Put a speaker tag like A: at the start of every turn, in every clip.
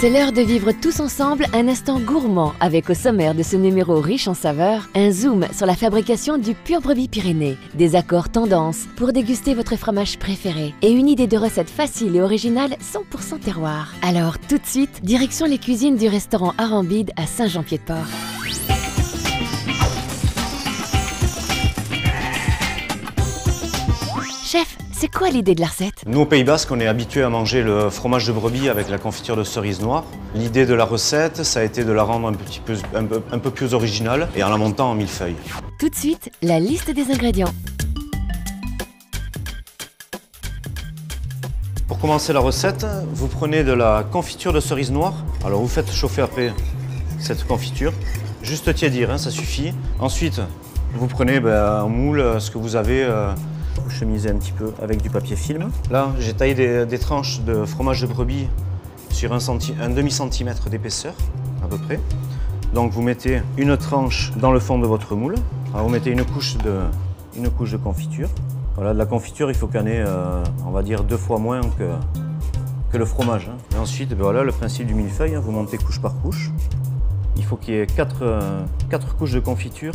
A: C'est l'heure de vivre tous ensemble un instant gourmand avec au sommaire de ce numéro riche en saveurs, un zoom sur la fabrication du Pur Brebis Pyrénées, des accords tendances pour déguster votre fromage préféré et une idée de recette facile et originale 100% terroir. Alors tout de suite, direction les cuisines du restaurant Arambide à Saint-Jean-Pied-de-Port. Chef, c'est quoi l'idée de la recette?
B: Nous, au Pays Basque, on est habitués à manger le fromage de brebis avec la confiture de cerise noire. L'idée de la recette, ça a été de la rendre un peu plus originale et en la montant en millefeuille.
A: Tout de suite, la liste des ingrédients.
B: Pour commencer la recette, vous prenez de la confiture de cerise noire. Alors vous faites chauffer après cette confiture, juste tiédir, hein, ça suffit. Ensuite, vous prenez un moule, ce que vous avez. Vous chemisez un petit peu avec du papier film. Là, j'ai taillé des tranches de fromage de brebis sur un demi-centimètre d'épaisseur, à peu près. Donc vous mettez une tranche dans le fond de votre moule. Alors, vous mettez une couche de confiture. Voilà, de la confiture, il faut qu'il y en ait, on va dire, 2 fois moins que le fromage. Hein. Et ensuite, voilà, le principe du millefeuille, hein, vous montez couche par couche. Il faut qu'il y ait 4 couches de confiture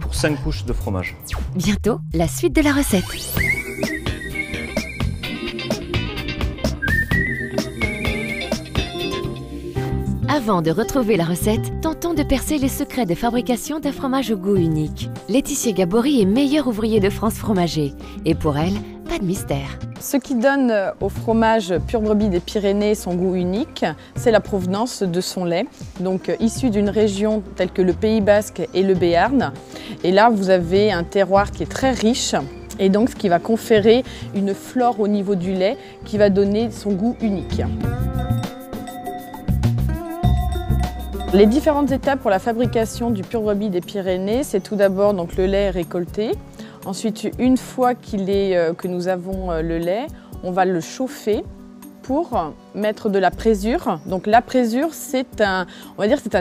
B: pour 5 couches de fromage.
A: Bientôt, la suite de la recette. Avant de retrouver la recette, tentons de percer les secrets de fabrication d'un fromage au goût unique. Laetitia Gabory est meilleure ouvrier de France fromager. Et pour elle, pas de mystère.
C: Ce qui donne au fromage Pur Brebis des Pyrénées son goût unique, c'est la provenance de son lait, donc issu d'une région telle que le Pays Basque et le Béarn. Et là, vous avez un terroir qui est très riche et donc ce qui va conférer une flore au niveau du lait qui va donner son goût unique. Les différentes étapes pour la fabrication du Pur Brebis des Pyrénées, c'est tout d'abord donc le lait récolté. Ensuite, une fois que nous avons le lait, on va le chauffer pour mettre de la présure. Donc la présure, c'est un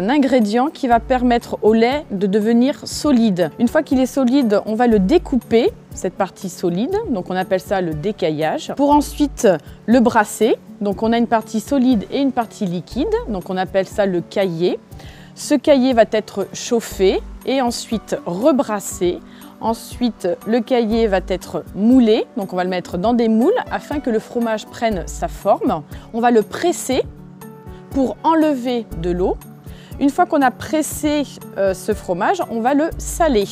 C: ingrédient qui va permettre au lait de devenir solide. Une fois qu'il est solide, on va le découper, cette partie solide, donc on appelle ça le décaillage, pour ensuite le brasser. Donc on a une partie solide et une partie liquide, donc on appelle ça le caillé. Ce caillé va être chauffé et ensuite rebrassé. Ensuite, le caillé va être moulé, donc on va le mettre dans des moules afin que le fromage prenne sa forme. On va le presser pour enlever de l'eau. Une fois qu'on a pressé ce fromage, on va le saler.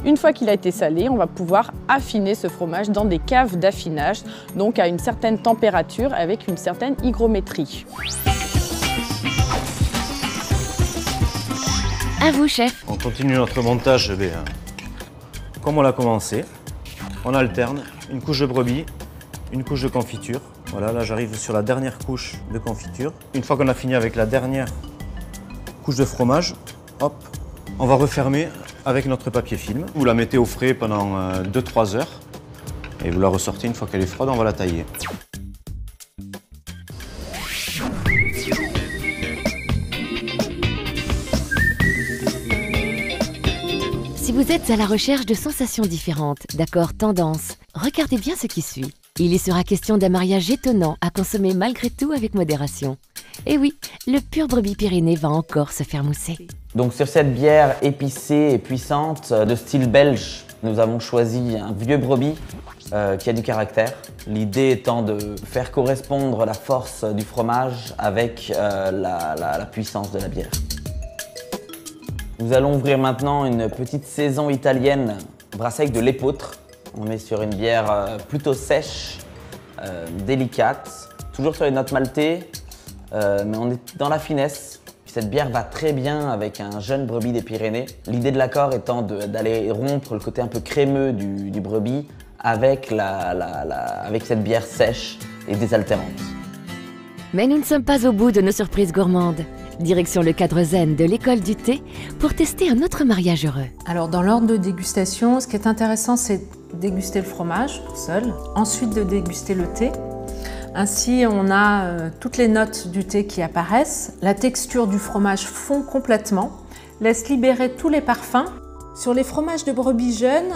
C: Une fois qu'il a été salé, on va pouvoir affiner ce fromage dans des caves d'affinage, donc à une certaine température avec une certaine hygrométrie.
A: À vous, chef.
B: On continue notre montage comme on l'a commencé. On alterne une couche de brebis, une couche de confiture. Voilà, là j'arrive sur la dernière couche de confiture. Une fois qu'on a fini avec la dernière couche de fromage, hop, on va refermer avec notre papier film. Vous la mettez au frais pendant 2-3 heures et vous la ressortez une fois qu'elle est froide, on va la tailler.
A: Si vous êtes à la recherche de sensations différentes, d'accords tendances, regardez bien ce qui suit. Il y sera question d'un mariage étonnant à consommer malgré tout avec modération. Et oui, le Pur Brebis Pyrénées va encore se faire mousser.
D: Donc sur cette bière épicée et puissante de style belge, nous avons choisi un vieux brebis qui a du caractère. L'idée étant de faire correspondre la force du fromage avec la puissance de la bière. Nous allons ouvrir maintenant une petite saison italienne brassée avec de l'épeautre. On est sur une bière plutôt sèche, délicate, toujours sur les notes maltées, mais on est dans la finesse. Cette bière va très bien avec un jeune brebis des Pyrénées. L'idée de l'accord étant d'aller rompre le côté un peu crémeux du brebis avec cette bière sèche et désaltérante.
A: Mais nous ne sommes pas au bout de nos surprises gourmandes. Direction le cadre zen de l'école du thé pour tester un autre mariage heureux.
E: Alors dans l'ordre de dégustation, ce qui est intéressant, c'est de déguster le fromage tout seul, ensuite de déguster le thé. Ainsi, on a toutes les notes du thé qui apparaissent. La texture du fromage fond complètement, laisse libérer tous les parfums. Sur les fromages de brebis jeunes,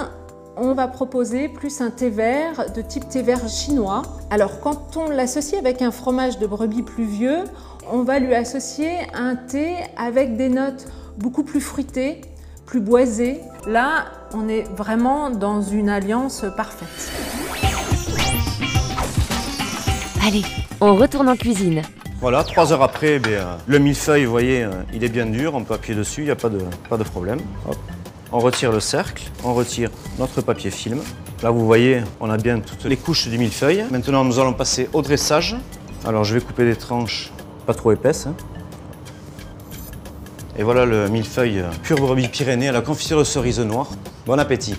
E: on va proposer plus un thé vert de type thé vert chinois. Alors quand on l'associe avec un fromage de brebis plus vieux, on va lui associer un thé avec des notes beaucoup plus fruitées, plus boisées. Là, on est vraiment dans une alliance parfaite.
A: Allez, on retourne en cuisine.
B: Voilà, 3 heures après, le millefeuille, vous voyez, il est bien dur, on peut appuyer dessus, il n'y a pas de problème. Hop. On retire le cercle, on retire notre papier film. Là, vous voyez, on a bien toutes les couches du millefeuille. Maintenant, nous allons passer au dressage. Alors, je vais couper des tranches pas trop épaisses. Et voilà le millefeuille pur brebis Pyrénées à la confiture de cerise noire. Bon appétit!